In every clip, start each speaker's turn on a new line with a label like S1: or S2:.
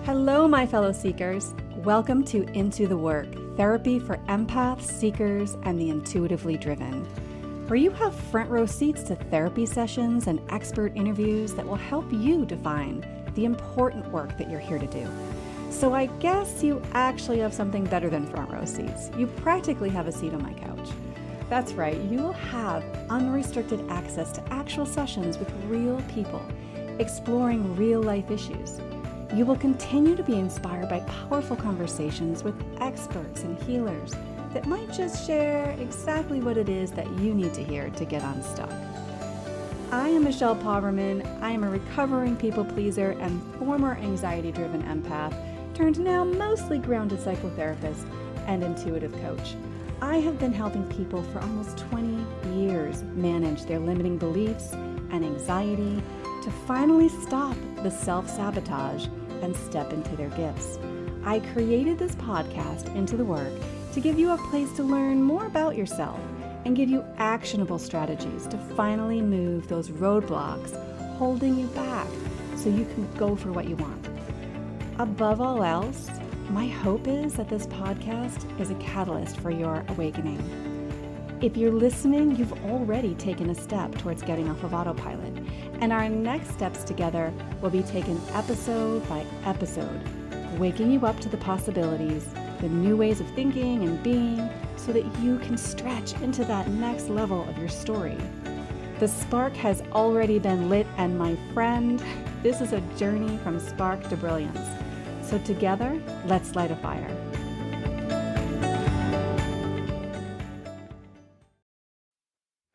S1: Hello, my fellow seekers. Welcome to Into the Work, therapy for empaths, seekers, and the intuitively driven, where you have front row seats to therapy sessions and expert interviews that will help you define the important work that you're here to do. So I guess you actually have something better than front row seats. You practically have a seat on my couch. That's right, you will have unrestricted access to actual sessions with real people, exploring real life issues. You will continue to be inspired by powerful conversations with experts and healers that might just share exactly what it is that you need to hear to get unstuck. I am Michelle Pauverman. I am a recovering people pleaser and former anxiety-driven empath, turned now mostly grounded psychotherapist and intuitive coach. I have been helping people for almost 20 years manage their limiting beliefs and anxiety to finally stop the self-sabotage and step into their gifts. I created this podcast, Into the Work, to give you a place to learn more about yourself and give you actionable strategies to finally move those roadblocks holding you back so you can go for what you want. Above all else, my hope is that this podcast is a catalyst for your awakening. If you're listening, you've already taken a step towards getting off of autopilot, and our next steps together will be taken episode by episode, waking you up to the possibilities, the new ways of thinking and being, so that you can stretch into that next level of your story. The spark has already been lit, and my friend, this is a journey from spark to brilliance. So together, let's light a fire.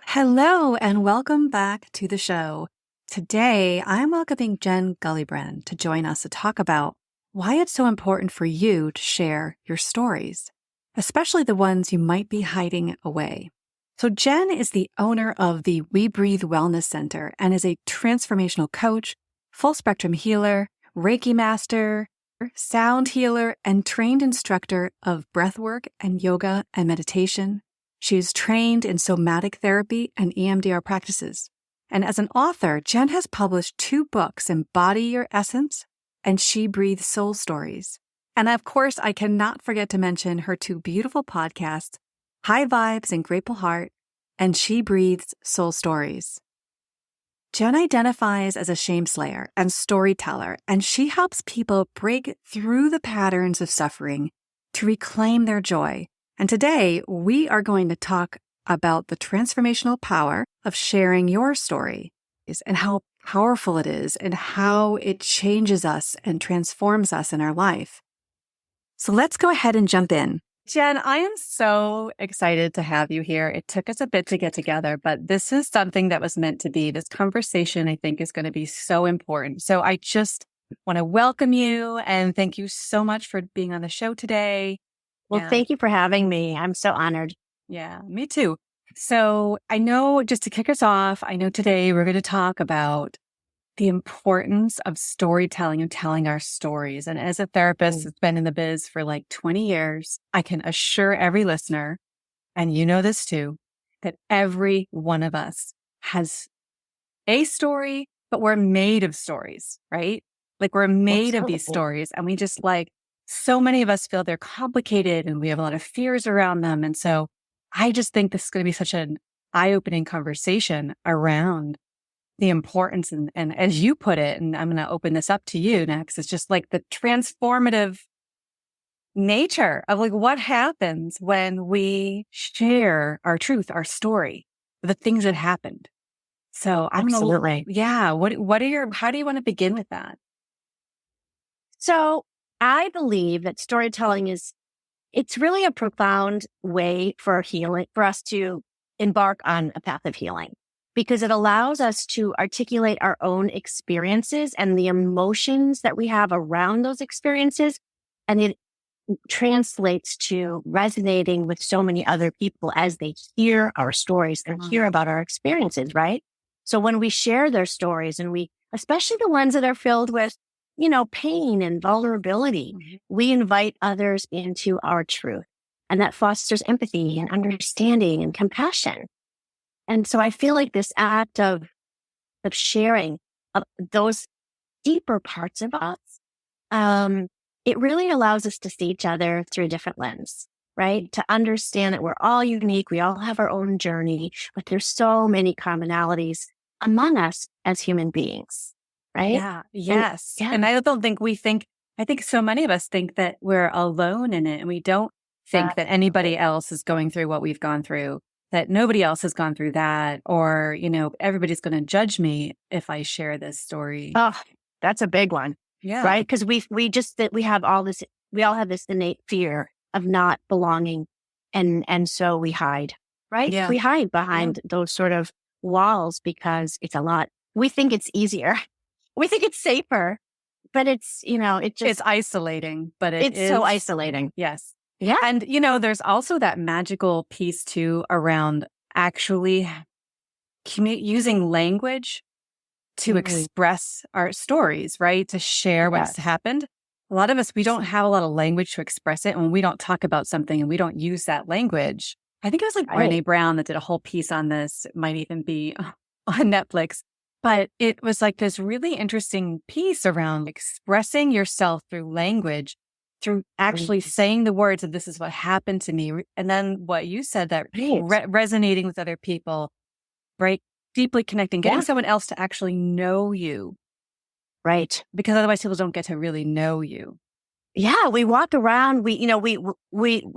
S1: Hello, and welcome back to the show. Today, I'm welcoming Jenn Gulbrand to join us to talk about why it's so important for you to share your stories, especially the ones you might be hiding away. So Jenn is the owner of the WeBreathe Wellness Center and is a transformational coach, full spectrum healer, Reiki Master, sound healer, and trained instructor of breathwork and yoga and meditation. She is trained in Somatic Therapy and EMDR practices. And as an author, Jenn has published 2 books, Embody Your Essence and She Breathes Soul Stories. And of course, I cannot forget to mention her 2 beautiful podcasts, High Vibes and Grateful Heart, and She Breathes Soul Stories. Jenn identifies as a shame slayer and storyteller, and she helps people break through the patterns of suffering to reclaim their joy. And today, we are going to talk about the transformational power of sharing your story and how powerful it is and how it changes us and transforms us in our life. So let's go ahead and jump in. Jenn, I am so excited to have you here. It took us a bit to get together, but this is something that was meant to be. This conversation, I think, is going to be so important. So I just want to welcome you and thank you so much for being on the show today.
S2: Well, thank you for having me. I'm so honored.
S1: Yeah, me too. So I know, just to kick us off, I know today we're going to talk about the importance of storytelling and telling our stories. And as a therapist that's been in the biz for like 20 years, I can assure every listener, and you know this too, that every one of us has a story, but we're made of stories, right? Like we're made of these stories, and we just so many of us feel they're complicated and we have a lot of fears around them. And so I just think this is going to be such an eye-opening conversation around the importance and as you put it, and I'm going to open this up to you next, it's just like the transformative nature of what happens when we share our truth, our story, the things that happened. So
S2: Absolutely.
S1: How do you want to begin with that?
S2: So I believe that storytelling it's really a profound way for healing, for us to embark on a path of healing, because it allows us to articulate our own experiences and the emotions that we have around those experiences. And it translates to resonating with so many other people as they hear our stories and hear about our experiences, right? So when we share their stories, and especially the ones that are filled with, pain and vulnerability, we invite others into our truth. And that fosters empathy and understanding and compassion. And so I feel like this act of sharing those deeper parts of us it really allows us to see each other through a different lens, right? To understand that we're all unique. We all have our own journey, but there's so many commonalities among us as human beings, right?
S1: Yeah. Yes. And I don't think I think so many of us think that we're alone in it, and we don't think that anybody else is going through what we've gone through, that nobody else has gone through that, or, everybody's going to judge me if I share this story.
S2: Oh, that's a big one.
S1: Yeah.
S2: Right. Because we all have this innate fear of not belonging. And so we hide, right?
S1: Yeah.
S2: We hide behind those sort of walls because it's a lot. We think it's easier. We think it's safer, but it's
S1: isolating, but
S2: it's so isolating.
S1: Yes.
S2: Yeah.
S1: And, there's also that magical piece too around actually using language to express our stories, right? To share what's happened. A lot of us, we don't have a lot of language to express it. When we don't talk about something and we don't use that language, I think it was like Brené Brown that did a whole piece on this. It might even be on Netflix, but it was like this really interesting piece around expressing yourself through language, through actually saying the words of this is what happened to me. And then what you said, that resonating with other people, right? Deeply connecting, getting someone else to actually know you.
S2: Right.
S1: Because otherwise people don't get to really know you.
S2: Yeah. We walk around, we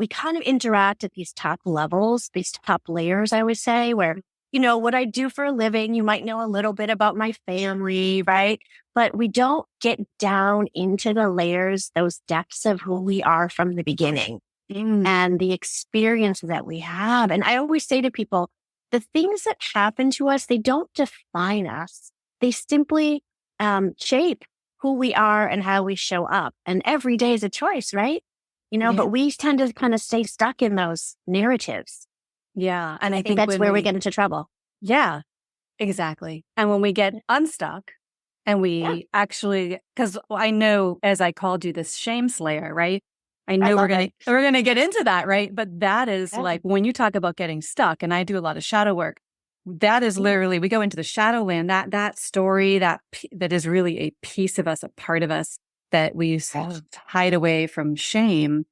S2: kind of interact at these top levels, these top layers, I would say, where, what I do for a living, you might know a little bit about my family, right? But we don't get down into the layers, those depths of who we are from the beginning and the experience that we have. And I always say to people, the things that happen to us, they don't define us. They simply shape who we are and how we show up. And every day is a choice, right? But we tend to kind of stay stuck in those narratives.
S1: Yeah. And I
S2: think that's where we get into trouble.
S1: Yeah, exactly. And when we get unstuck and we actually, because I know, as I called you, this shame slayer, right? I know we're gonna get into that, right? But that is like when you talk about getting stuck, and I do a lot of shadow work. That is literally, we go into the shadow land. That story that is really a piece of us, a part of us that we hide away from shame.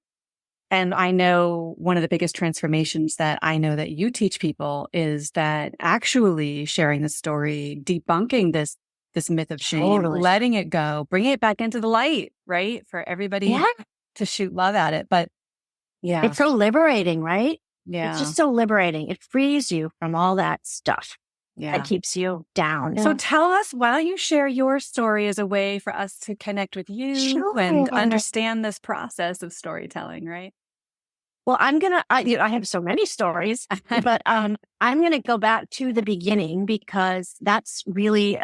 S1: And I know one of the biggest transformations that I know that you teach people is that actually sharing the story, debunking this myth of shame, letting it go, bringing it back into the light, right? For everybody to shoot love at it. But
S2: it's so liberating, right?
S1: Yeah.
S2: It's just so liberating. It frees you from all that stuff that keeps you down.
S1: So tell us, why don't you share your story as a way for us to connect with you and understand this process of storytelling, right?
S2: Well, I have so many stories, but I'm going to go back to the beginning because that's really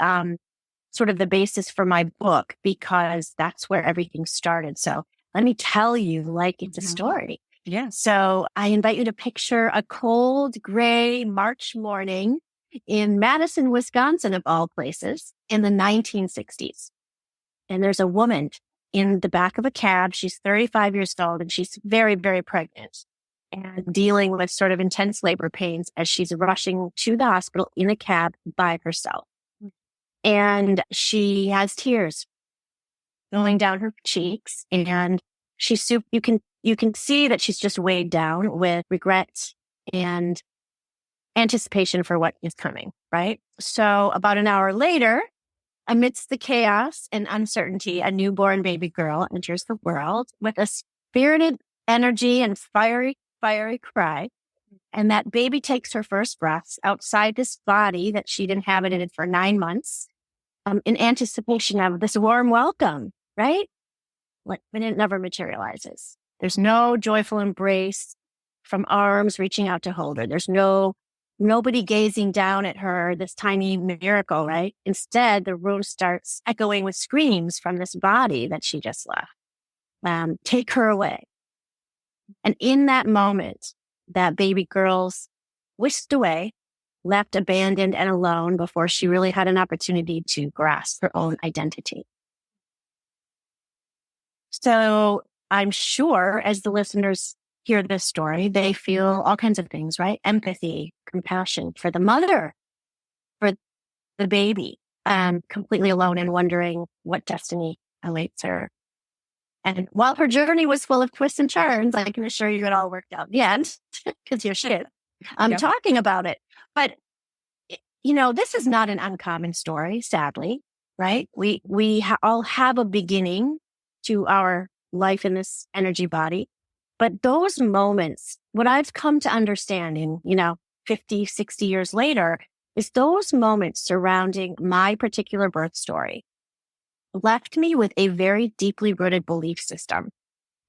S2: sort of the basis for my book, because that's where everything started. So let me tell you like it's a story.
S1: Yeah.
S2: So I invite you to picture a cold, gray March morning in Madison, Wisconsin, of all places, in the 1960s. And there's a woman in the back of a cab. She's 35 years old and she's very, very pregnant and dealing with sort of intense labor pains as she's rushing to the hospital in a cab by herself. And she has tears going down her cheeks, and you can see that she's just weighed down with regret and anticipation for what is coming, right? So about an hour later, amidst the chaos and uncertainty, a newborn baby girl enters the world with a spirited energy and fiery cry. And that baby takes her first breaths outside this body that she'd inhabited for 9 months, in anticipation of this warm welcome, right? But it never materializes. There's no joyful embrace from arms reaching out to hold her. There's nobody gazing down at her, this tiny miracle, right? Instead, the room starts echoing with screams from this body that she just left. Take her away. And in that moment, that baby girl's whisked away, left abandoned and alone before she really had an opportunity to grasp her own identity. So I'm sure as the listeners hear this story, they feel all kinds of things, right? Empathy, compassion for the mother, for the baby, completely alone and wondering what destiny awaits her. And while her journey was full of twists and turns, I can assure you it all worked out in the end, because here she is. I'm talking about it. But, this is not an uncommon story, sadly, right? We all have a beginning to our life in this energy body. But those moments, what I've come to understand in, 50, 60 years later, is those moments surrounding my particular birth story left me with a very deeply rooted belief system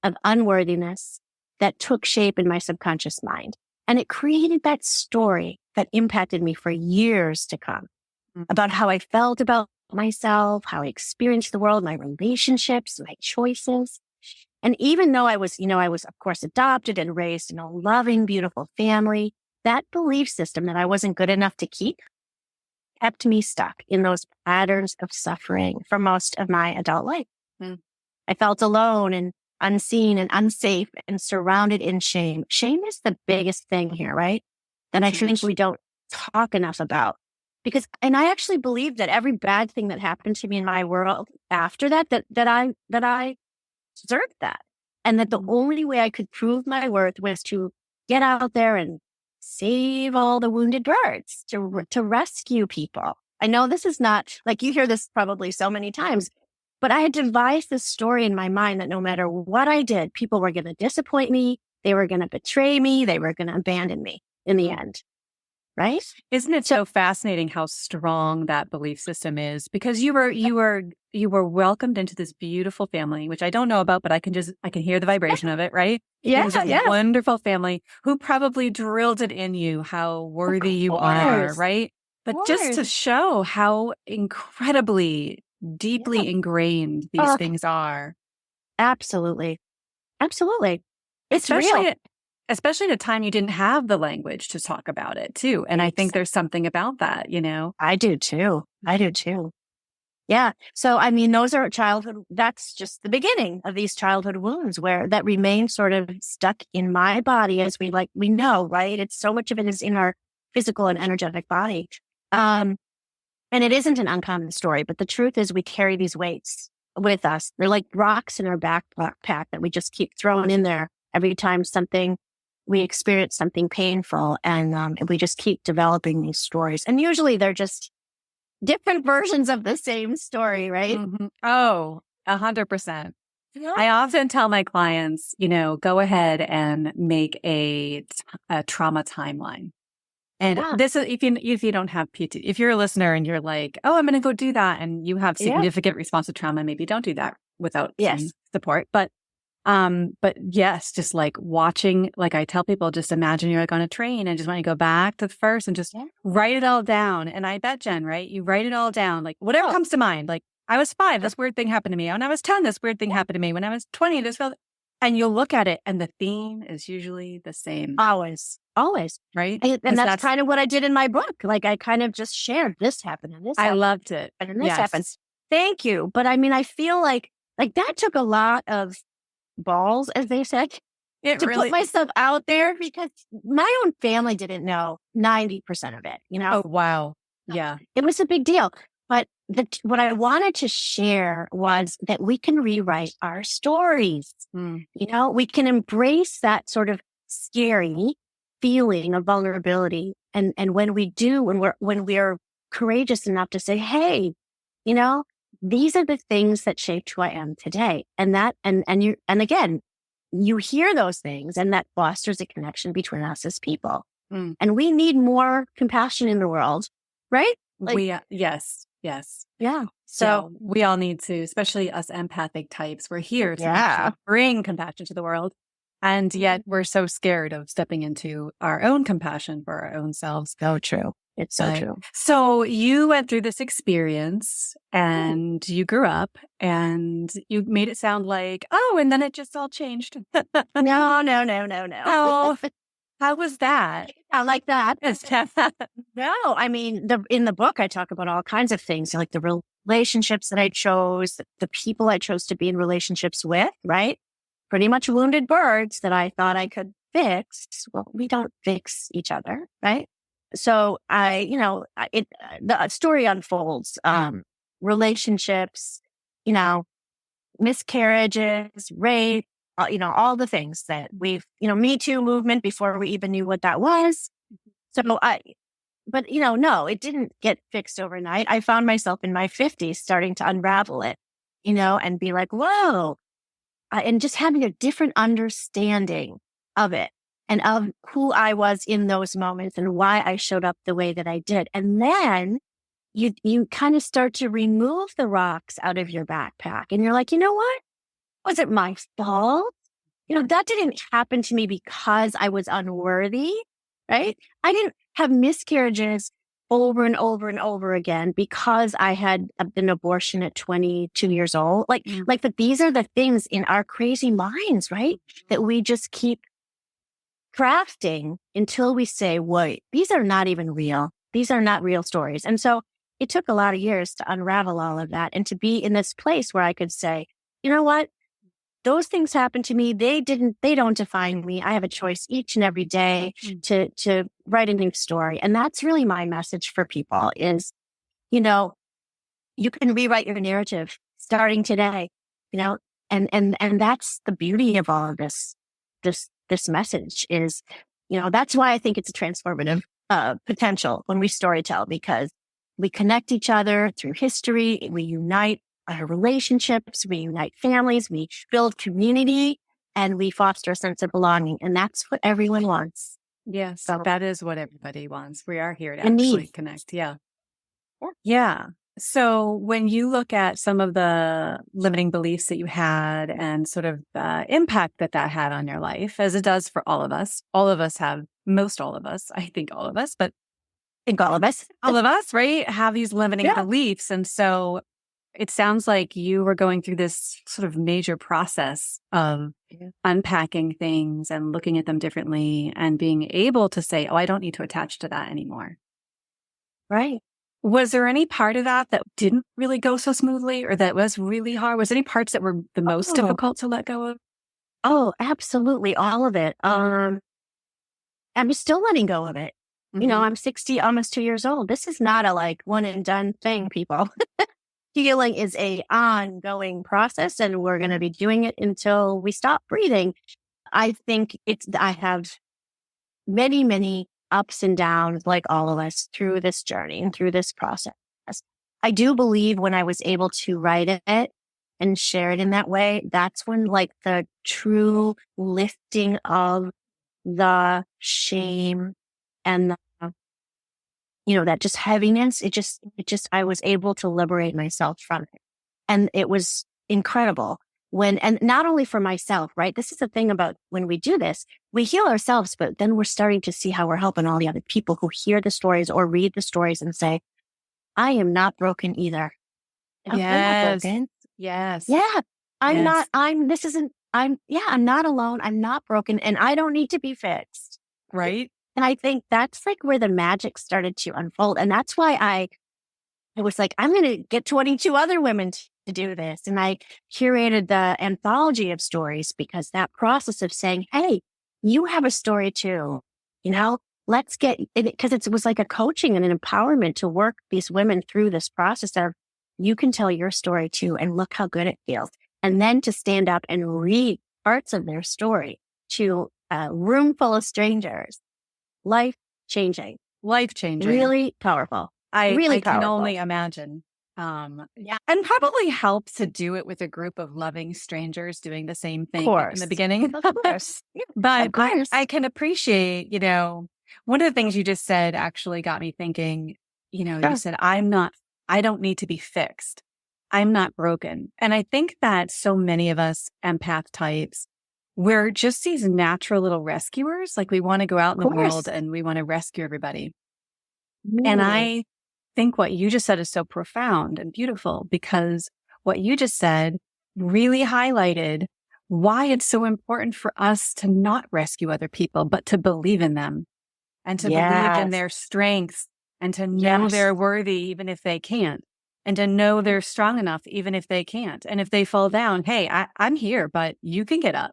S2: of unworthiness that took shape in my subconscious mind. And it created that story that impacted me for years to come about how I felt about myself, how I experienced the world, my relationships, my choices. And even though I was of course adopted and raised in a loving, beautiful family, that belief system that I wasn't good enough to keep kept me stuck in those patterns of suffering for most of my adult life. I felt alone and unseen and unsafe and surrounded in shame. Shame is the biggest thing here, right? That I think we don't talk enough about. And I actually believe that every bad thing that happened to me in my world after that I deserved that. And that the only way I could prove my worth was to get out there and save all the wounded birds, to rescue people. I know this is not, like, you hear this probably so many times, but I had devised this story in my mind that no matter what I did, people were going to disappoint me. They were going to betray me. They were going to abandon me in the end. Right?
S1: Isn't it so fascinating how strong that belief system is? Because you were welcomed into this beautiful family, which I don't know about, but I can hear the vibration of it, right?
S2: Yeah,
S1: it was a wonderful family who probably drilled it in you how worthy you are, right? But just to show how incredibly deeply ingrained these things are.
S2: Absolutely. Absolutely. It's real.
S1: Especially at a time you didn't have the language to talk about it too. And I think there's something about that,
S2: I do too. Yeah. So, those are that's just the beginning of these childhood wounds that remain sort of stuck in my body, as we know, right? It's so much of it is in our physical and energetic body. And it isn't an uncommon story, but the truth is we carry these weights with us. They're like rocks in our backpack that we just keep throwing in there every time we experience something painful, and we just keep developing these stories. And usually they're just different versions of the same story, right?
S1: Mm-hmm. Oh, 100%.
S2: Yeah.
S1: I often tell my clients, go ahead and make a trauma timeline. And this is, if you don't have PT, if you're a listener and you're like, oh, I'm going to go do that, and you have significant responsive trauma, maybe don't do that without some support. But yes, just like watching, like I tell people, just imagine you're like on a train and just want to go back to the first and just write it all down. And I bet, Jen, right? You write it all down, like whatever comes to mind. Like, I was 5, this weird thing happened to me. When I was 10, this weird thing happened to me. When I was 20, and you'll look at it and the theme is usually the same.
S2: Always.
S1: Right?
S2: And that's kind of what I did in my book. Like, I kind of just shared this happened and this happened.
S1: I loved it.
S2: And this happens. Thank you. But I feel like that took a lot of balls, as they said, put myself out there, because my own family didn't know 90% of it,
S1: Oh, wow. Yeah.
S2: It was a big deal. But what I wanted to share was that we can rewrite our stories. We can embrace that sort of scary feeling of vulnerability. And when we do, when we're courageous enough to say, hey, these are the things that shaped who I am today. And again, you hear those things, and that fosters a connection between us as people. And we need more compassion in the world, right?
S1: Yes.
S2: Yeah.
S1: So we all need to, especially us empathic types, we're here to actually bring compassion to the world. And yet we're so scared of stepping into our own compassion for our own selves.
S2: So true. It's so true.
S1: So you went through this experience and you grew up and you made it sound like, and then it just all changed.
S2: No.
S1: How was that?
S2: I like that. No, in the book, I talk about all kinds of things, like the relationships that I chose, the people I chose to be in relationships with, right? Pretty much wounded birds that I thought I could fix. Well, we don't fix each other, right? So the story unfolds, relationships, miscarriages, rape, all the things that we've, Me Too movement before we even knew what that was. But no, it didn't get fixed overnight. I found myself in my 50s starting to unravel it, and be like, whoa, and just having a different understanding of it and of who I was in those moments and why I showed up the way that I did. And then you kind of start to remove the rocks out of your backpack and you're like, you know what? Was it my fault? That didn't happen to me because I was unworthy, right? I didn't have miscarriages over and over and over again because I had an abortion at 22 years old. But these are the things in our crazy minds, right? That we just keep crafting until we say, wait, these are not even real. These are not real stories. And so it took a lot of years to unravel all of that and to be in this place where I could say, you know what? Those things happened to me. They don't define me. I have a choice each and every day to write a new story. And that's really my message for people is, you can rewrite your narrative starting today, and that's the beauty of all of this message is, that's why I think it's a transformative potential when we storytell, because we connect each other through history. We unite our relationships, we unite families, we build community, and we foster a sense of belonging. And that's what everyone wants.
S1: Yes,
S2: So
S1: that is what everybody wants. We are here to
S2: And
S1: actually
S2: need.
S1: connect. Yeah. Yeah. So when you look at some of the limiting beliefs that you had and sort of the impact that had on your life, as it does for all of us have, most all of us, I think all of us, but
S2: I think all of us,
S1: right, have these limiting beliefs. And so it sounds like you were going through this sort of major process of unpacking things and looking at them differently and being able to say, oh, I don't need to attach to that anymore.
S2: Right.
S1: Was there any part of that didn't really go so smoothly or that was really hard? Was there any parts that were the most difficult to let go of?
S2: Oh, absolutely. All of it. I'm still letting go of it.
S1: Mm-hmm.
S2: I'm 60, almost 2 years old. This is not a one and done thing, people. Healing is a ongoing process and we're going to be doing it until we stop breathing. I think I have many, many ups and downs like all of us through this journey and through this process. I do believe when I was able to write it and share it in that way, that's when the true lifting of the shame and the that just heaviness, I was able to liberate myself from it. And it was incredible and not only for myself, right? This is the thing about when we do this, we heal ourselves, but then we're starting to see how we're helping all the other people who hear the stories or read the stories and say, I am not broken either.
S1: Yes.
S2: I'm not broken.
S1: Yes.
S2: Yeah. I'm not alone. I'm not broken and I don't need to be fixed.
S1: Right.
S2: And I think that's where the magic started to unfold. And that's why I was like, I'm going to get 22 other women to do this. And I curated the anthology of stories because that process of saying, hey, you have a story too, let's get it, because it was like a coaching and an empowerment to work these women through this process of you can tell your story too. And look how good it feels. And then to stand up and read parts of their story to a room full of strangers. Life changing, really powerful.
S1: I can only imagine. And probably helps to do it with a group of loving strangers doing the same thing in the beginning.
S2: Of course.
S1: But
S2: Of course.
S1: I can appreciate, one of the things you just said actually got me thinking, you said, I don't need to be fixed. I'm not broken. And I think that so many of us empath types, we're just these natural little rescuers. We want to go out in the world and we want to rescue everybody. And I think what you just said is so profound and beautiful because what you just said really highlighted why it's so important for us to not rescue other people, but to believe in them and to believe in their strengths and to know they're worthy even if they can't. And to know they're strong enough even if they can't. And if they fall down, hey, I'm here, but you can get up.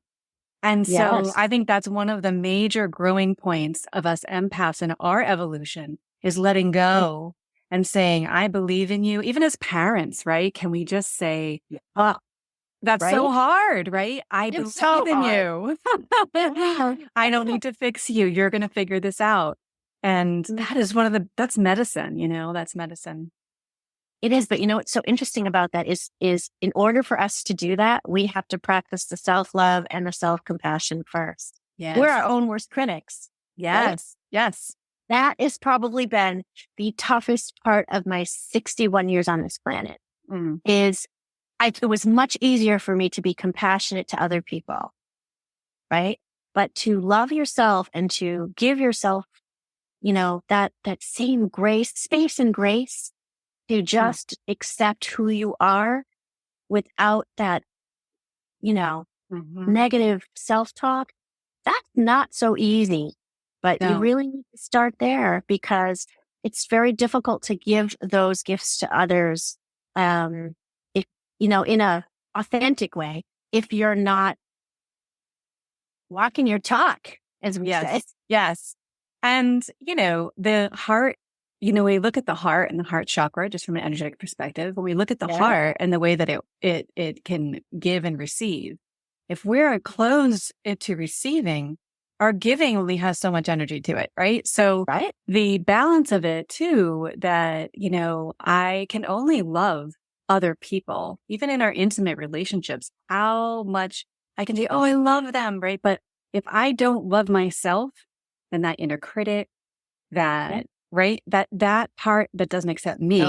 S1: And so I think that's one of the major growing points of us empaths in our evolution is letting go and saying, I believe in you. Even as parents, right? Can we just say, That's
S2: right?
S1: so hard, right? I
S2: It's
S1: believe
S2: so
S1: in
S2: hard.
S1: you. I don't need to fix you. You're going to figure this out. And that is that's medicine, that's medicine.
S2: It is, but what's so interesting about that is in order for us to do that, we have to practice the self-love and the self-compassion first.
S1: Yes.
S2: We're our own worst critics.
S1: Yes.
S2: Right?
S1: Yes.
S2: That has probably been the toughest part of my 61 years on this planet. It was much easier for me to be compassionate to other people, right? But to love yourself and to give yourself, that same grace, space and grace to just accept who you are without that, negative self-talk, that's not so easy. But you really need to start there because it's very difficult to give those gifts to others, if, in a authentic way, if you're not walking your talk, as we say.
S1: Yes. And, the heart, we look at the heart and the heart chakra, just from an energetic perspective. When we look at the heart and the way that it can give and receive, if we're closed to receiving, our giving only has so much energy to it, right? So the balance of it too, that, I can only love other people, even in our intimate relationships, how much I can say, oh, I love them, right? But if I don't love myself, then that inner critic, that part that doesn't accept me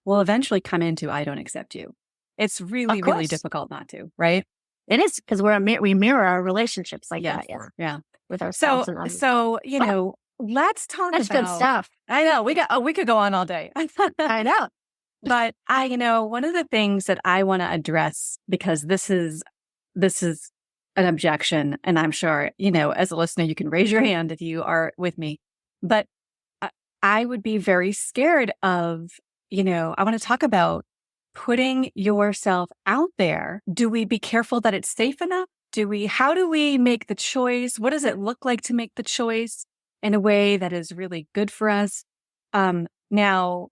S1: will eventually come into, I don't accept you. It's really, really difficult not to, right?
S2: It is, because we mirror our relationships like that.
S1: Yeah.
S2: With ourselves and others.
S1: So, let's talk
S2: That's
S1: about
S2: good stuff.
S1: I know we could go on all day.
S2: I know.
S1: But one of the things that I want to address, because this is an objection, and I'm sure, as a listener, you can raise your hand if you are with me, but I would be very scared of, I want to talk about putting yourself out there. Do we be careful that it's safe enough? How do we make the choice? What does it look like to make the choice in a way that is really good for us? Now,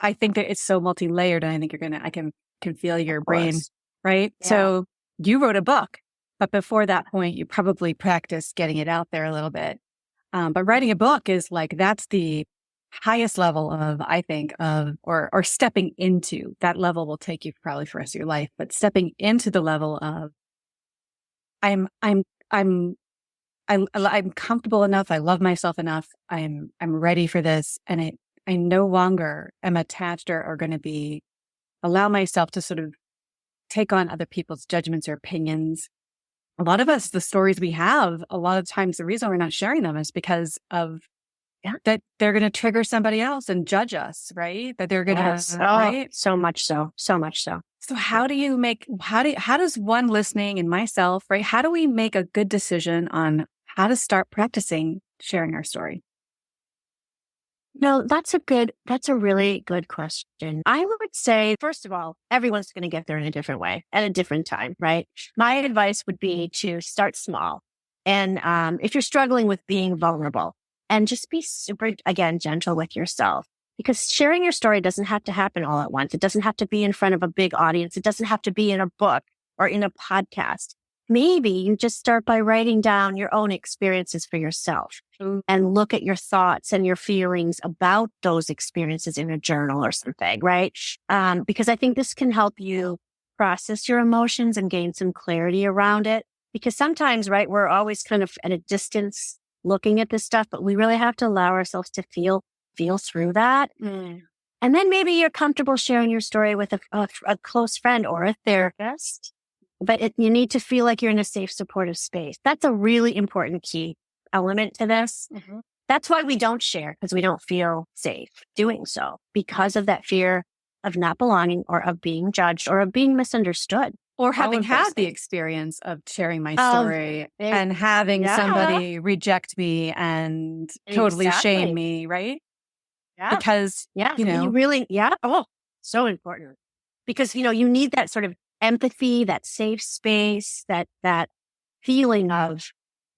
S1: I think that it's so multi-layered, and I think I can feel your brain, right? Yeah. So you wrote a book, but before that point, you probably practiced getting it out there a little bit. But writing a book is that's the highest level of, I think, or stepping into that level will take you probably for the rest of your life, but stepping into the level of, I'm comfortable enough. I love myself enough. I'm ready for this. And I no longer am attached or going to allow myself to sort of take on other people's judgments or opinions. A lot of us, the stories we have, a lot of times the reason we're not sharing them is because of that they're going to trigger somebody else and judge us, right? That they're going to, right?
S2: So much so.
S1: So how does one listening and myself, right? How do we make a good decision on how to start practicing sharing our story?
S2: No, that's a really good question. I would say, first of all, everyone's going to get there in a different way at a different time, right? My advice would be to start small. And if you're struggling with being vulnerable, and just be super, again, gentle with yourself, because sharing your story doesn't have to happen all at once. It doesn't have to be in front of a big audience. It doesn't have to be in a book or in a podcast. Maybe you just start by writing down your own experiences for yourself and look at your thoughts and your feelings about those experiences in a journal or something, right? Because I think this can help you process your emotions and gain some clarity around it. Because sometimes, right, we're always kind of at a distance looking at this stuff, but we really have to allow ourselves to feel through that. And then maybe you're comfortable sharing your story with a close friend or a therapist, but you need to feel like you're in a safe, supportive space. That's a really important key element to this. Mm-hmm. That's why we don't share, because we don't feel safe doing so, because of that fear of not belonging or of being judged or of being misunderstood.
S1: Or having had the experience of sharing my story and having somebody reject me and totally shame me, right?
S2: Yeah.
S1: Because,
S2: you really, so important. Because, you need that sort of empathy, that safe space, that feeling of,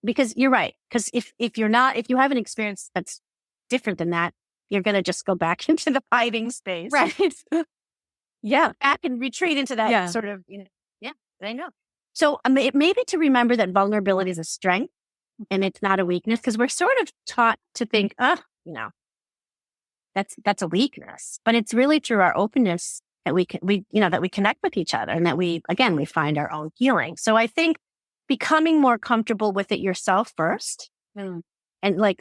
S2: because you're right. Because if you have an experience that's different than that, you're going to just go back into the hiding space.
S1: Right.
S2: Back and retreat into that sort of, I know. So maybe to remember that vulnerability is a strength and it's not a weakness, because we're sort of taught to think, that's a weakness, but it's really through our openness that we that we connect with each other, and that we find our own healing. So I think becoming more comfortable with it yourself first. And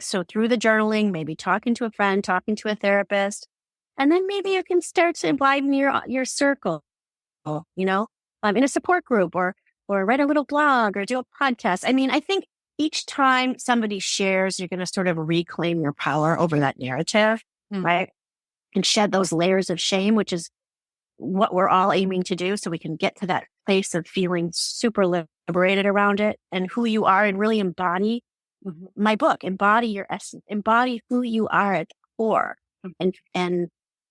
S2: so through the journaling, maybe talking to a friend, talking to a therapist, and then maybe you can start to widen your circle, in a support group, or write a little blog or do a podcast. I mean, I think each time somebody shares, you're going to sort of reclaim your power over that narrative, right? And shed those layers of shame, which is what we're all aiming to do. So we can get to that place of feeling super liberated around it and who you are, and really embody my book, embody your essence, embody who you are at the core. And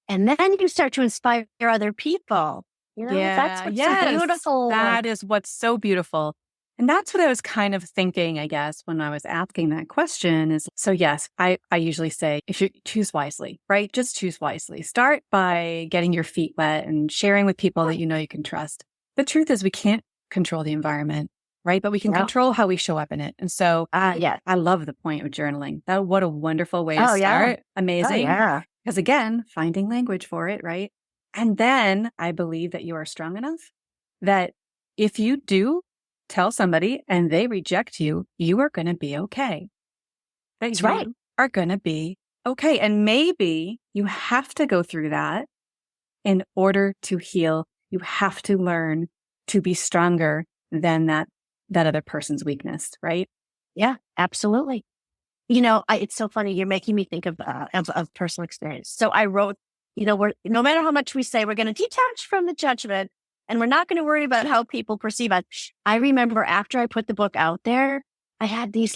S2: then you start to inspire other people. That's what's so beautiful.
S1: That is what's so beautiful. And that's what I was kind of thinking, I guess, when I was asking that question is, so yes, I usually say, if you choose wisely, right? Just choose wisely. Start by getting your feet wet and sharing with people that you can trust. The truth is we can't control the environment, right? But we can control how we show up in it. And so I love the point of journaling. What a wonderful way to start. Yeah. Amazing. Because again, finding language for it, right? And then I believe that you are strong enough that if you do tell somebody and they reject you, you are going to be okay.
S2: That's right.
S1: Are going to be okay. And maybe you have to go through that in order to heal. You have to learn to be stronger than that other person's weakness, right?
S2: Yeah, absolutely. It's so funny. You're making me think of personal experience. So I wrote, no matter how much we say we're going to detach from the judgment and we're not going to worry about how people perceive us. I remember after I put the book out there, I had these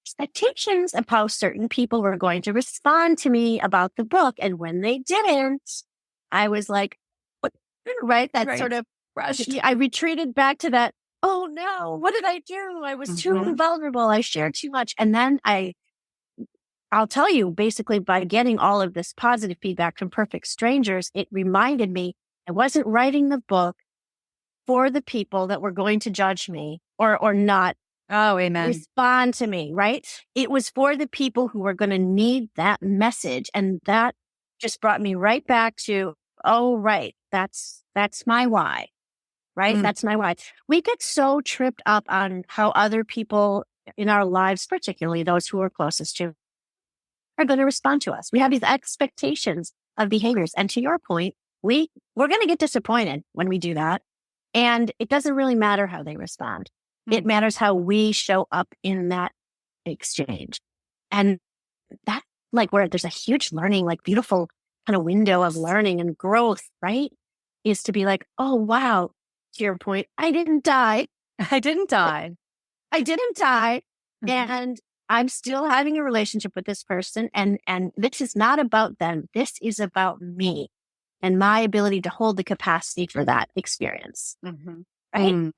S2: expectations of how certain people were going to respond to me about the book. And when they didn't, I was like, what? Right? That sort of rushed. I retreated back to that. Oh no, what did I do? I was too vulnerable. I shared too much. And then I'll tell you, basically by getting all of this positive feedback from perfect strangers, it reminded me I wasn't writing the book for the people that were going to judge me or not respond to me, right? It was for the people who were going to need that message. And that just brought me right back to, oh, right, that's my why. Right? That's my why. We get so tripped up on how other people in our lives, particularly those who are closest to, are going to respond to us. We have these expectations of behaviors. And to your point, we're going to get disappointed when we do that. And it doesn't really matter how they respond. It matters how we show up in that exchange. And that's where there's a huge learning, beautiful kind of window of learning and growth, right? Is to be oh, wow. To your point, I didn't die. And I'm still having a relationship with this person. And this is not about them. This is about me and my ability to hold the capacity for that experience. Right? And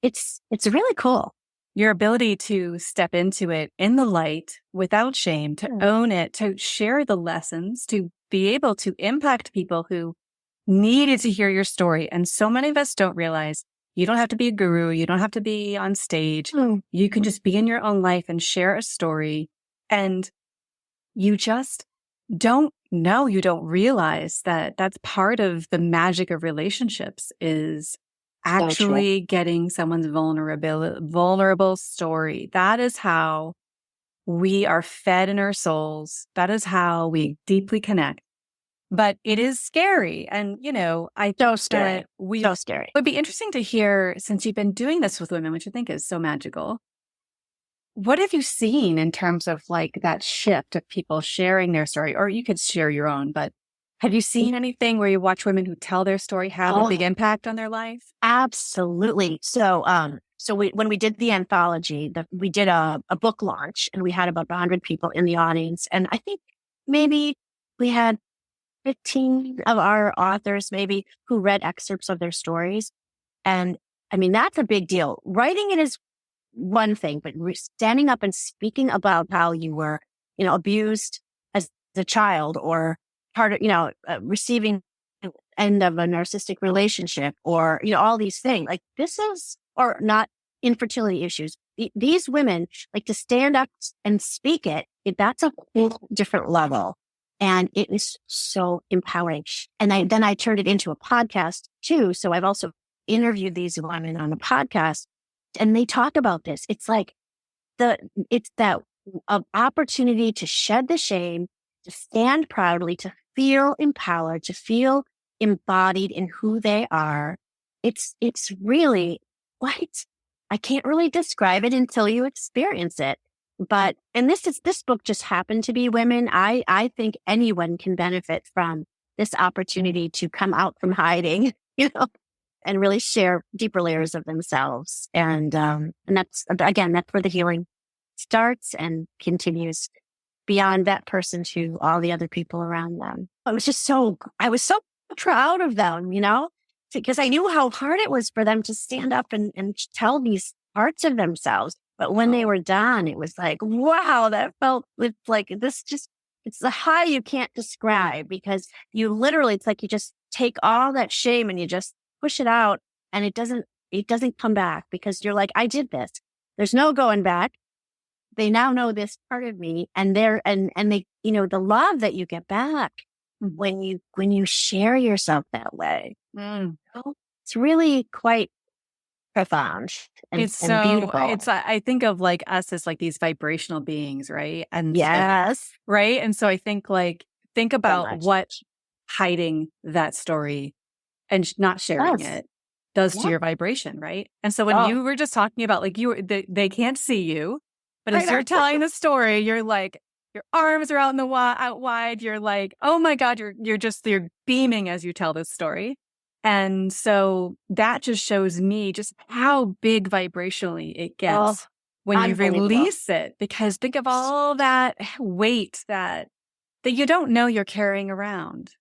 S2: it's really cool.
S1: Your ability to step into it in the light without shame, to own it, to share the lessons, to be able to impact people who needed to hear your story. And so many of us don't realize you don't have to be a guru. You don't have to be on stage. You can just be in your own life and share a story. And you just don't know. You don't realize that that's part of the magic of relationships is actually getting someone's vulnerable story. That is how we are fed in our souls. That is how we deeply connect. But it is scary. And, I
S2: so scary. So scary.
S1: It would be interesting to hear, since you've been doing this with women, which I think is so magical, what have you seen in terms of that shift of people sharing their story? Or you could share your own, but have you seen anything where you watch women who tell their story have a big impact on their life?
S2: Absolutely. So, when we did the anthology, we did a book launch and we had about 100 people in the audience. And I think maybe we had 15 of our authors maybe who read excerpts of their stories. And I mean, that's a big deal. Writing it is one thing, but standing up and speaking about how you were, abused as a child or receiving end of a narcissistic relationship, or, all these things. Like this is, or not infertility issues. These women, like, to stand up and speak that's a whole different level. And it is so empowering. And then I turned it into a podcast too. So I've also interviewed these women on a podcast, and they talk about this. It's like it's that opportunity to shed the shame, to stand proudly, to feel empowered, to feel embodied in who they are. It's really quite, I can't really describe it until you experience it. But, and this book just happened to be women. I think anyone can benefit from this opportunity to come out from hiding, and really share deeper layers of themselves. And that's, again, that's where the healing starts and continues beyond that person to all the other people around them. I was so proud of them, because I knew how hard it was for them to stand up and tell these parts of themselves. But when they were done, it was like, wow, that felt, it's like it's the high you can't describe, because it's like you just take all that shame and you just push it out, and it doesn't come back, because you're like, I did this. There's no going back. They now know this part of me, and they, the love that you get back when you share yourself that way. It's really quite profound and beautiful.
S1: I think of like us as like these vibrational beings, right? And
S2: yes,
S1: right. And so I think about what hiding that story and not sharing it does to your vibration, right? And so when you were just talking about like they can't see you, but as you're telling the story, you're like, your arms are out wide. You're like, oh my God, you're beaming as you tell this story. And so that just shows me just how big vibrationally it gets when you release it, because think of all that weight that you don't know you're carrying around.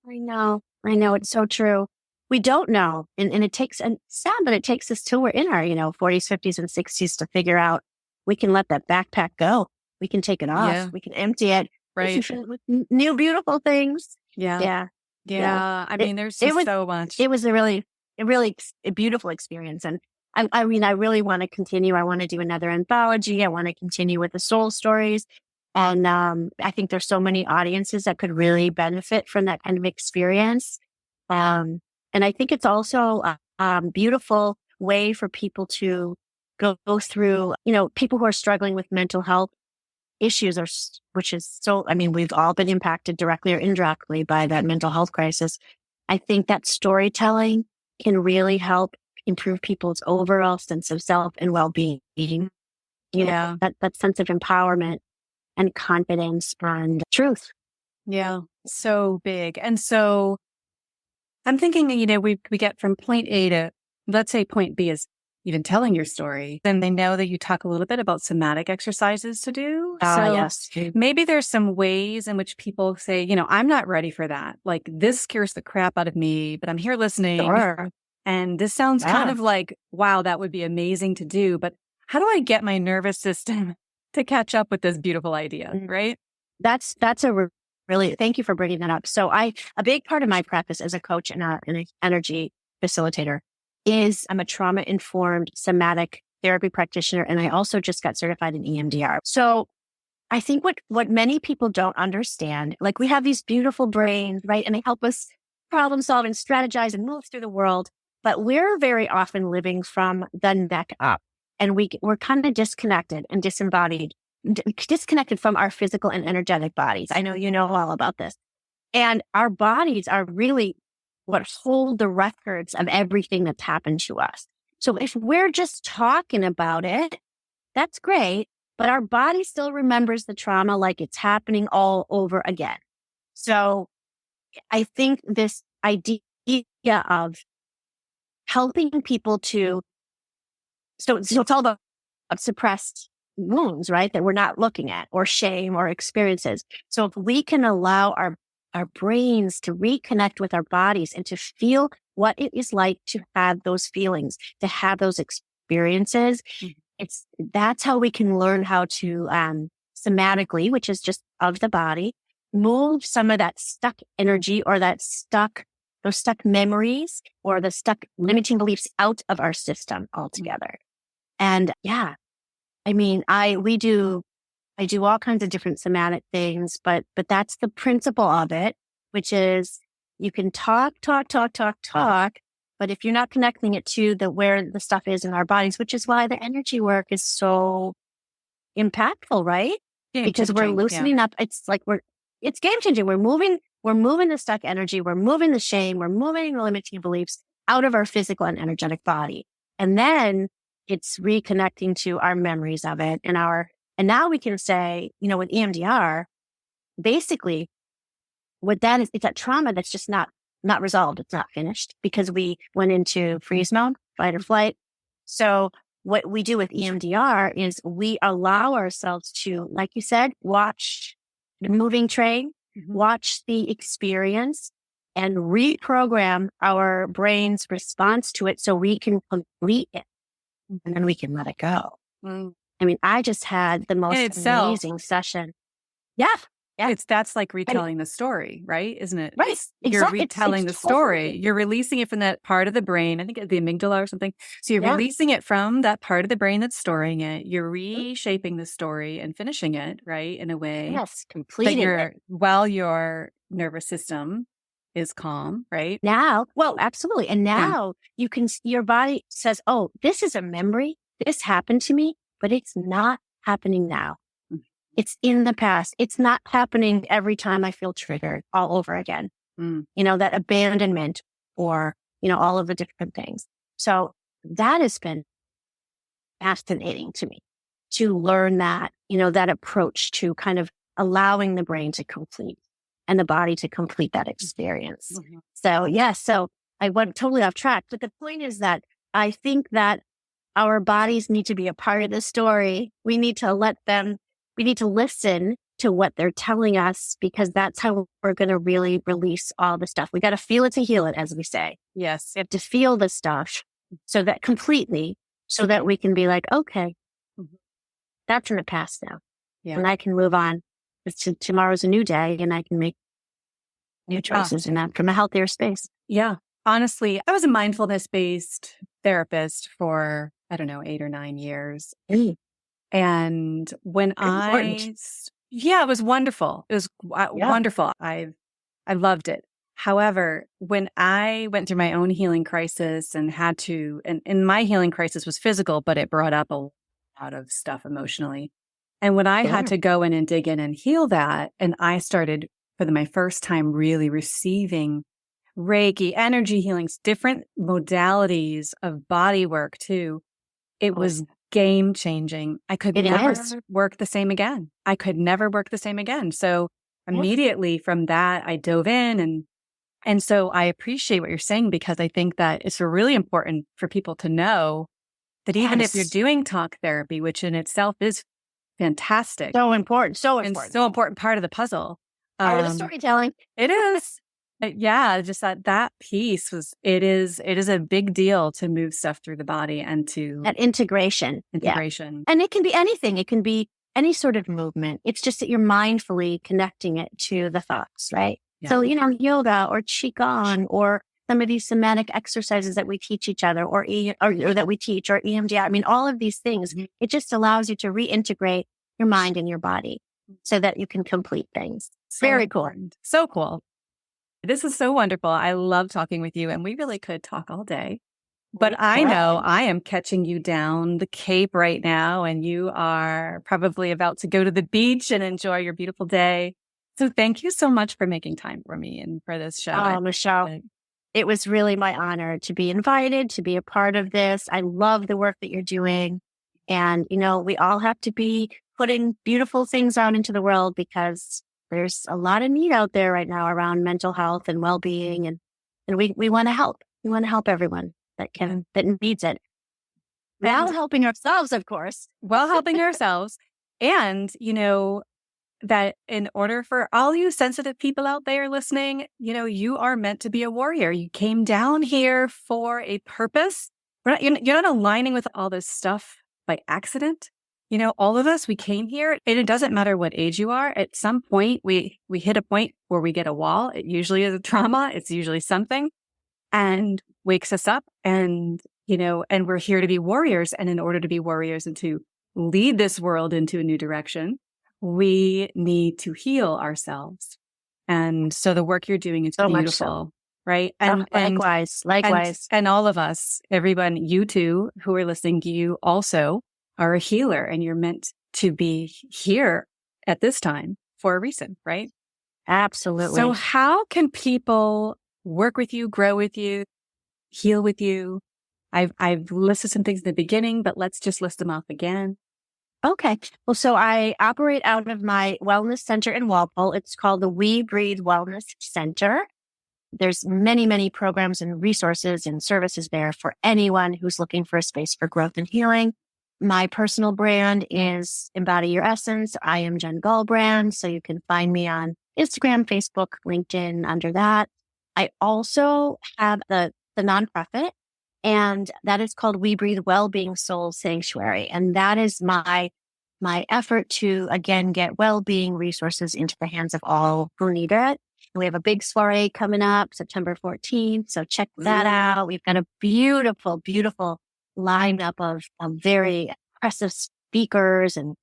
S2: I know. It's so true. We don't know. And it takes, and sad, but it takes us till we're in our, 40s, 50s, and 60s to figure out we can let that backpack go. We can take it off.
S1: Yeah.
S2: We can empty it.
S1: Right.
S2: With new, beautiful things.
S1: Yeah. I mean, there's so much.
S2: It was a really beautiful experience. And I really want to continue. I want to do another anthology. I want to continue with the soul stories. And I think there's so many audiences that could really benefit from that kind of experience. And I think it's also a beautiful way for people to go through, people who are struggling with mental health issues, which is so, we've all been impacted directly or indirectly by that mental health crisis. I think that storytelling can really help improve people's overall sense of self and well-being. That sense of empowerment and confidence and truth.
S1: Yeah, so big. And so I'm thinking, we get from point A to, let's say point B is even telling your story. Then they know that you talk a little bit about somatic exercises to do.
S2: Yes.
S1: Maybe there's some ways in which people say, I'm not ready for that. Like, this scares the crap out of me, but I'm here listening.
S2: Sure.
S1: And this sounds kind of like, wow, that would be amazing to do. But how do I get my nervous system to catch up with this beautiful idea, right?
S2: That's really, thank you for bringing that up. So a big part of my practice as a coach and an energy facilitator is I'm a trauma-informed somatic therapy practitioner, and I also just got certified in EMDR. So I think what many people don't understand, like, we have these beautiful brains, right? And they help us problem solve and strategize and move through the world, but we're very often living from the neck up, and we're kind of disconnected and disembodied, disconnected from our physical and energetic bodies. I know you know all about this. And our bodies are really what hold the records of everything that's happened to us. So if we're just talking about it, that's great, but our body still remembers the trauma like it's happening all over again. So I think this idea of helping people so it's all about suppressed wounds, right? That we're not looking at, or shame or experiences. So if we can allow our brains to reconnect with our bodies and to feel what it is like to have those feelings, to have those experiences, that's how we can learn how to somatically, which is just of the body, move some of that stuck energy or that stuck those stuck memories or the stuck limiting beliefs out of our system altogether. And yeah, I mean, I do all kinds of different somatic things, but that's the principle of it, which is you can talk, but if you're not connecting it to where the stuff is in our bodies, which is why the energy work is so impactful, right? Because we're loosening up. It's like it's game changing. We're moving the stuck energy. We're moving the shame. We're moving the limiting beliefs out of our physical and energetic body. And then it's reconnecting to our memories of it and now we can say, with EMDR, basically what that is, it's that trauma that's just not resolved. It's not finished because we went into freeze mode, fight or flight. So what we do with EMDR is we allow ourselves to, like you said, watch the moving train, watch the experience, and reprogram our brain's response to it so we can complete it. And then we can let it go. I mean, I just had the most amazing session. Yeah.
S3: That's like retelling the story, right? Isn't it?
S2: Right.
S3: You're retelling the story. You're releasing it from that part of the brain. I think the amygdala or something. So you're releasing it from that part of the brain that's storing it. You're reshaping the story and finishing it, right? In a way.
S2: Yes. Completing it.
S3: While your nervous system is calm, right?
S2: Now, well, absolutely. And now your body says, oh, this is a memory. This happened to me, but it's not happening now. It's in the past. It's not happening every time I feel triggered all over again. That abandonment or, all of the different things. So that has been fascinating to me to learn that, that approach to kind of allowing the brain to complete and the body to complete that experience. So so I went totally off track, but the point is that I think that our bodies need to be a part of the story. We need to listen to what they're telling us because that's how we're going to really release all the stuff. We got to feel it to heal it, as we say.
S3: Yes.
S2: We have to feel the stuff so that we can be like, okay, that's in the past now. Yeah. And I can move on. Tomorrow's a new day and I can make new choices in that from a healthier space.
S3: Yeah. Honestly, I was a mindfulness-based therapist for, 8 or 9 years. And when it was wonderful. It was wonderful. I loved it. However, when I went through my own healing crisis and and my healing crisis was physical, but it brought up a lot of stuff emotionally. And when I had to go in and dig in and heal that, and I started for my first time really receiving Reiki, energy healings, different modalities of body work too, it was game changing. I could never work the same again. So immediately from that, I dove in and so I appreciate what you're saying because I think that it's really important for people to know that even if you're doing talk therapy, which in itself is fantastic.
S2: So important.
S3: And so important part of the puzzle.
S2: Part of the storytelling.
S3: It is. Just that piece it is a big deal to move stuff through the body and to
S2: that integration. Yeah. And it can be anything. It can be any sort of movement. It's just that you're mindfully connecting it to the thoughts, right? Yeah. So, yoga or Qigong or some of these somatic exercises that we teach each other or that we teach or EMDR. I mean, all of these things, it just allows you to reintegrate your mind and your body so that you can complete things. Very cool.
S3: So cool. This is so wonderful. I love talking with you and we really could talk all day, but I know I am catching you down the Cape right now and you are probably about to go to the beach and enjoy your beautiful day. So thank you so much for making time for me and for this show.
S2: Oh, Michelle, it was really my honor to be invited, to be a part of this. I love the work that you're doing. And, we all have to be putting beautiful things out into the world because there's a lot of need out there right now around mental health and well-being. And we want to help. We want to help everyone that needs it. While helping ourselves, of course.
S3: While helping ourselves. And, that in order for all you sensitive people out there listening, you are meant to be a warrior. You came down here for a purpose. You're not aligning with all this stuff by accident. all of us, we came here, and it doesn't matter what age you are. At some point, we hit a point where we get a wall. It usually is a trauma. It's usually something, and wakes us up, and we're here to be warriors. And in order to be warriors and to lead this world into a new direction, we need to heal ourselves. And so the work you're doing is
S2: So much
S3: beautiful,
S2: so.
S3: right?
S2: Likewise.
S3: And all of us, everyone, you two who are listening, you also are a healer, and you're meant to be here at this time for a reason, right?
S2: Absolutely.
S3: So how can people work with you, grow with you, heal with you? I've listed some things in the beginning, but let's just list them off again.
S2: Okay. Well, so I operate out of my wellness center in Walpole. It's called the WeBreathe Wellness Center. There's many, many programs and resources and services there for anyone who's looking for a space for growth and healing. My personal brand is Embody Your Essence. I am Jenn Gulbrand. So you can find me on Instagram, Facebook, LinkedIn under that. I also have the nonprofit, and that is called WeBreathe Wellbeing Soul Sanctuary. And that is my effort to, again, get well-being resources into the hands of all who need it. We have a big soiree coming up September 14th. So check that out. We've got a beautiful, beautiful lineup of very impressive speakers and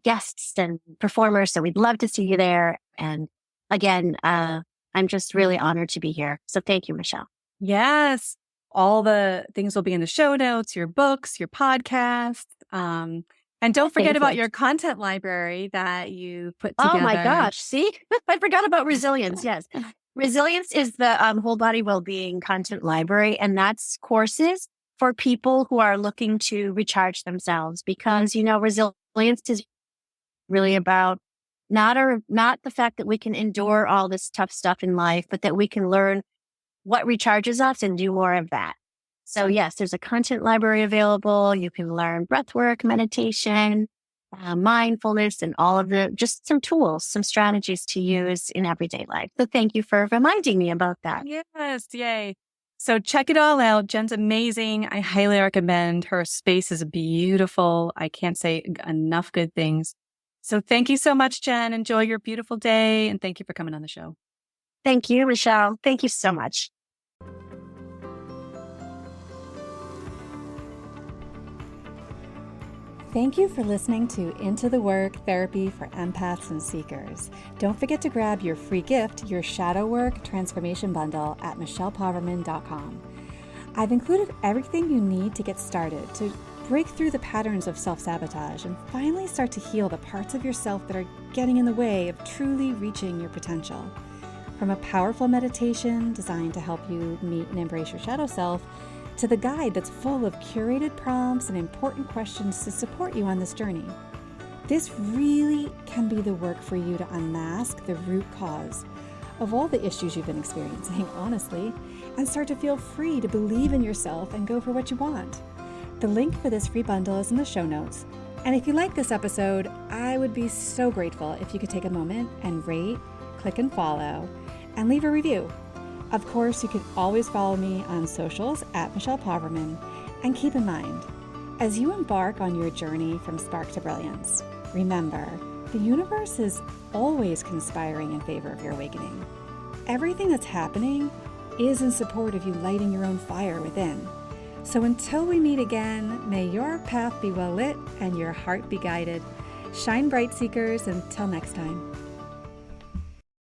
S2: guests and performers. So we'd love to see you there. And again, I'm just really honored to be here. So thank you, Michelle.
S3: Yes. All the things will be in the show notes, your books, your podcast. And don't forget about your content library that you put together.
S2: Oh my gosh. See, I forgot about Resilience. Yes. Resilience is the whole body well-being content library. And that's courses for people who are looking to recharge themselves, because, resilience is really about not the fact that we can endure all this tough stuff in life, but that we can learn what recharges us and do more of that. So yes, there's a content library available. You can learn breathwork, meditation, mindfulness, and all of just some tools, some strategies to use in everyday life. So thank you for reminding me about that.
S3: Yes. Yay. So check it all out. Jenn's amazing. I highly recommend. Her space is beautiful. I can't say enough good things. So thank you so much, Jenn. Enjoy your beautiful day. And thank you for coming on the show.
S2: Thank you, Michelle. Thank you so much.
S1: Thank you for listening to Into the Work Therapy for Empaths and Seekers. Don't forget to grab your free gift, your Shadow Work Transformation Bundle at michellepoverman.com. I've included everything you need to get started to break through the patterns of self-sabotage and finally start to heal the parts of yourself that are getting in the way of truly reaching your potential. From a powerful meditation designed to help you meet and embrace your shadow self, to the guide that's full of curated prompts and important questions to support you on this journey. This really can be the work for you to unmask the root cause of all the issues you've been experiencing, honestly, and start to feel free to believe in yourself and go for what you want. The link for this free bundle is in the show notes. And if you like this episode, I would be so grateful if you could take a moment and rate, click and follow, and leave a review. Of course, you can always follow me on socials at Michelle Poverman. And keep in mind, as you embark on your journey from spark to brilliance, remember, the universe is always conspiring in favor of your awakening. Everything that's happening is in support of you lighting your own fire within. So until we meet again, may your path be well lit and your heart be guided. Shine bright, seekers. Until next time.